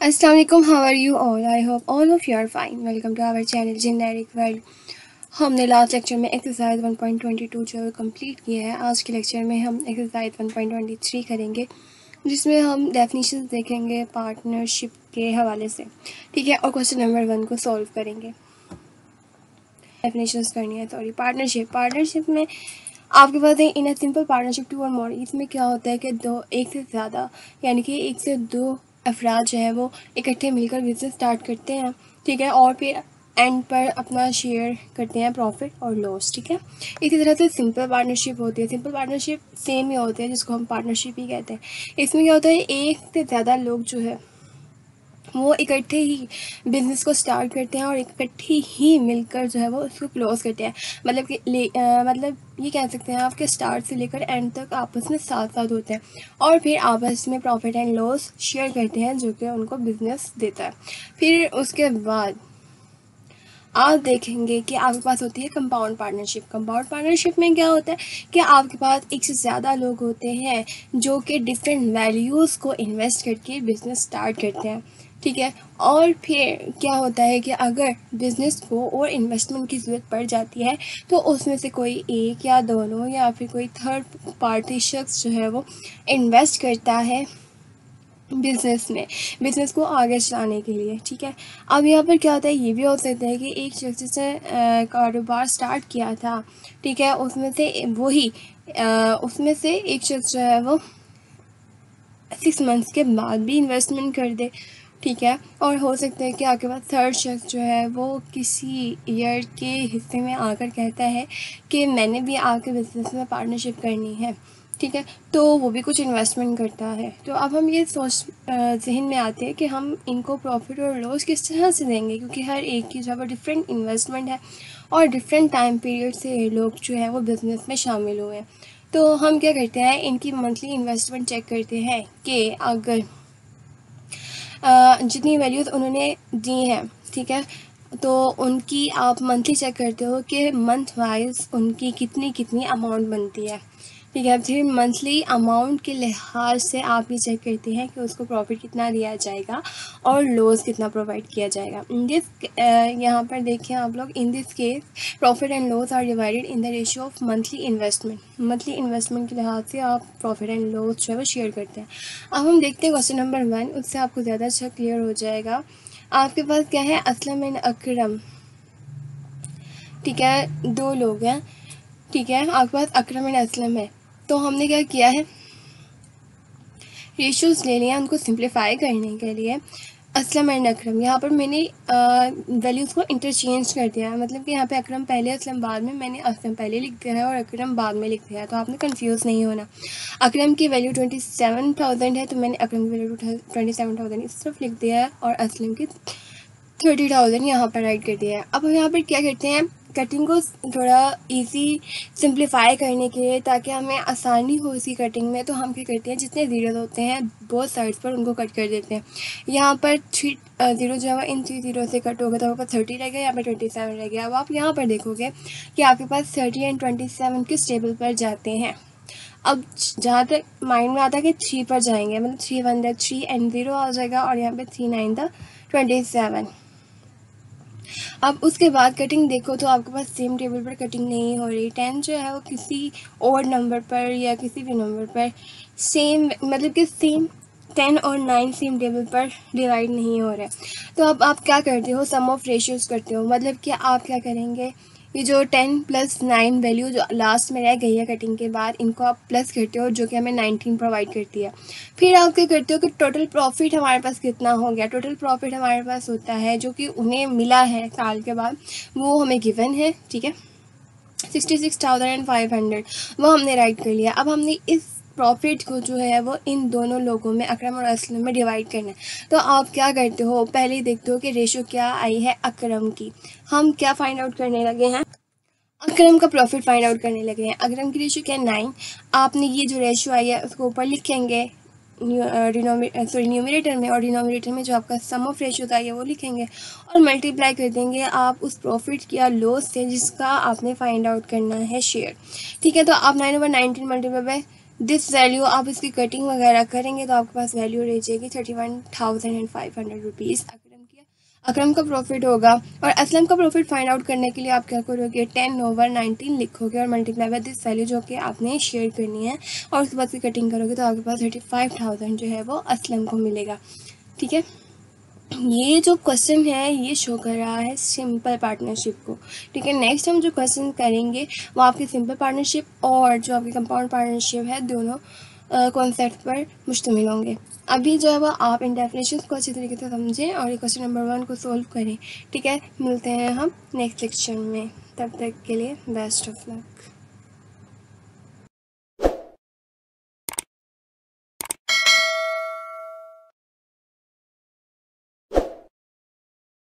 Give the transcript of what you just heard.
Assalamu alaikum, how are you all? I hope all of you are fine. Welcome to our channel Generic World. हमने last lecture में exercise 1.22 जो है complete किया है। आज के लेक्चर में हम एक्सरसाइज 1.23 करेंगे, जिसमें हम डेफिनेशंस देखेंगे पार्टनरशिप के हवाले से, ठीक है। और क्वेश्चन नंबर 1 को सॉल्व करेंगे। डेफिनेशंस करनी है, सॉरी। पार्टनरशिप में आपके पास है इन अ सिंपल पार्टनरशिप टू और मोर। इसमें क्या होता है कि एक से ज़्यादा यानी कि एक से दो अफराद जो है वो इकट्ठे मिलकर बिजनेस स्टार्ट करते हैं, ठीक है। और फिर एंड पर अपना शेयर करते हैं प्रॉफिट और लॉस, ठीक है। इसी तरह से सिंपल पार्टनरशिप होती है। सिंपल पार्टनरशिप सेम ही होते हैं, जिसको हम पार्टनरशिप ही कहते हैं। इसमें क्या होता है, एक से ज़्यादा लोग जो है वो इकट्ठे ही बिज़नेस को स्टार्ट करते हैं और इकट्ठे ही मिलकर जो है वो उसको क्लोज़ करते हैं। मतलब कि मतलब ये कह सकते हैं आप कि स्टार्ट से लेकर एंड तक आपस में साथ साथ होते हैं और फिर आपस में प्रॉफिट एंड लॉस शेयर करते हैं, जो कि उनको बिज़नेस देता है। फिर उसके बाद आप देखेंगे कि आपके पास होती है कंपाउंड पार्टनरशिप। कंपाउंड पार्टनरशिप में क्या होता है कि आपके पास एक से ज़्यादा लोग होते हैं जो कि डिफरेंट वैल्यूज़ को इन्वेस्ट करके बिज़नेस स्टार्ट करते हैं, ठीक है। और फिर क्या होता है कि अगर बिज़नेस को और इन्वेस्टमेंट की ज़रूरत पड़ जाती है तो उसमें से कोई एक या दोनों या फिर कोई थर्ड पार्टी शख्स जो है वो इन्वेस्ट करता है बिज़नेस को आगे चलाने के लिए, ठीक है। अब यहाँ पर क्या होता है, ये भी हो सकता है कि एक शख्स से कारोबार स्टार्ट किया था, ठीक है, उसमें से एक शख्स जो है वो 6 मंथ्स के बाद भी इन्वेस्टमेंट कर दे, ठीक है। और हो सकता है कि आपके पास थर्ड शख्स जो है वो किसी ईयर के हिस्से में आकर कहता है कि मैंने भी आपके बिज़नेस में पार्टनरशिप करनी है, ठीक है। तो वो भी कुछ इन्वेस्टमेंट करता है। तो अब हम ये जहन में आते हैं कि हम इनको प्रॉफिट और लॉस किस तरह से देंगे, क्योंकि हर एक की जो है डिफरेंट इन्वेस्टमेंट है और डिफरेंट टाइम पीरियड से लोग जो है वो बिज़नेस में शामिल हुए हैं। तो हम क्या करते हैं, इनकी मंथली इन्वेस्टमेंट चेक करते हैं कि अगर जितनी वैल्यूज़ उन्होंने दी हैं, ठीक है, तो उनकी आप मंथली चेक करते हो कि मंथ वाइज उनकी कितनी कितनी अमाउंट बनती है, ठीक है। फिर मंथली अमाउंट के लिहाज से आप ये चेक करते हैं कि उसको प्रॉफिट कितना दिया जाएगा और लॉस कितना प्रोवाइड किया जाएगा। इन दिस यहाँ पर देखें आप लोग, in this case profit and loss are divided in the ratio of monthly investment. Monthly investment के लिहाज से आप प्रॉफिट एंड लॉस जो है वो शेयर करते हैं। अब हम देखते हैं क्वेश्चन नंबर 1, उससे आपको ज़्यादा अच्छा क्लियर हो जाएगा। आपके पास क्या है, असलम एंड अकरम, ठीक है, दो लोग हैं, ठीक है। आपके पास अकरम एंड असलम है। तो हमने क्या किया है, रेशियोज़ ले लिया उनको सिंप्लीफाई करने के लिए। असलम एंड अकरम, यहाँ पर मैंने वैल्यूज़ को इंटरचेंज कर दिया है, मतलब कि यहाँ पे अकरम पहले असलम बाद में, मैंने असलम पहले लिख दिया है और अकरम बाद में लिख दिया है, तो आपने कंफ्यूज नहीं होना। अकरम की वैल्यू 27,000 है, तो मैंने अकरम की वैल्यू 27,000 इस तरफ लिख दिया है और असलम की 30,000 यहाँ पर राइट कर दिया है। अब हम यहाँ पर क्या करते हैं, कटिंग को थोड़ा इजी सिंप्लीफाई करने के लिए, ताकि हमें आसानी हो इसी कटिंग में, तो हम क्या करते हैं, जितने ज़ीरोज़ होते हैं बोथ साइड्स पर उनको कट कर देते हैं। यहाँ पर 3 ज़ीरो जो है इन 3 ज़ीरो से कट होगा तो आपका 30 रह गया, यहाँ पर 27 रह गया। अब आप यहाँ पर देखोगे कि आपके पास 30 एंड 27 किस टेबल पर जाते हैं। अब जहाँ तक माइंड में आता है कि 3 पर जाएंगे, मतलब 3 1 3 एंड 0 आ जाएगा और यहाँ पे 3 9 27। अब उसके बाद कटिंग देखो तो आपके पास सेम टेबल पर कटिंग नहीं हो रही। 10 जो है वो किसी और नंबर पर या किसी भी नंबर पर सेम, मतलब कि सेम 10 और 9 सेम टेबल पर डिवाइड नहीं हो रहे। तो अब आप क्या करते हो, सम ऑफ रेशियोज़ करते हो। मतलब कि आप क्या करेंगे, ये जो 10 + 9 वैल्यू जो लास्ट में रह गई है कटिंग के बाद, इनको आप प्लस करते हो, जो कि हमें 19 प्रोवाइड करती है। फिर आप क्या करते हो कि टोटल प्रॉफिट हमारे पास कितना हो गया। टोटल प्रॉफिट हमारे पास होता है जो कि उन्हें मिला है साल के बाद, वो हमें गिवन है, ठीक है, 66,500, वो हमने राइट कर लिया। अब हमने इस प्रॉफिट को जो है वो इन दोनों लोगों में, अकरम और असलम में, डिवाइड करना है। तो आप क्या करते हो, पहले ही देखते हो कि रेशो क्या आई है अकरम की। हम क्या फाइंड आउट करने लगे हैं, अकरम का प्रॉफिट फाइंड आउट करने लगे हैं। अकरम की रेशो क्या है 9। आपने ये जो रेशो आई है उसको ऊपर लिखेंगे न्यूमरेटर में, और डिनोमिनेटर में जो आपका सम ऑफ रेशियोज आई है वो लिखेंगे और मल्टीप्लाई कर देंगे आप उस प्रॉफिट या लॉस से जिसका आपने फाइंड आउट करना है शेयर, ठीक है। तो आप 9/19 मल्टीप्लाई बाय दिस वैल्यू आप इसकी कटिंग वगैरह करेंगे तो आपके पास वैल्यू रह जाएगी 31,500 रुपीज़। अकरम का प्रॉफिट होगा। और असलम का प्रॉफिट फाइंड आउट करने के लिए आप क्या करोगे, 10/19 लिखोगे और मल्टीप्लाई बाय दिस वैल्यू जो कि आपने शेयर करनी है, और उसके बाद की कटिंग करोगे तो आपके पास 35,000 जो है वो असलम को मिलेगा। ठीक है, ये जो क्वेश्चन है ये शो कर रहा है सिंपल पार्टनरशिप को। ठीक है, नेक्स्ट हम जो क्वेश्चन करेंगे वो आपकी सिंपल पार्टनरशिप और जो आपकी कंपाउंड पार्टनरशिप है दोनों कॉन्सेप्ट पर मुश्तमिल होंगे। अभी जो है वो आप इन डेफिनेशंस को अच्छी तरीके से समझें और ये क्वेश्चन नंबर 1 को सोल्व करें। ठीक है, मिलते हैं हम नेक्स्ट लेक्चर में, तब तक के लिए बेस्ट ऑफ लक।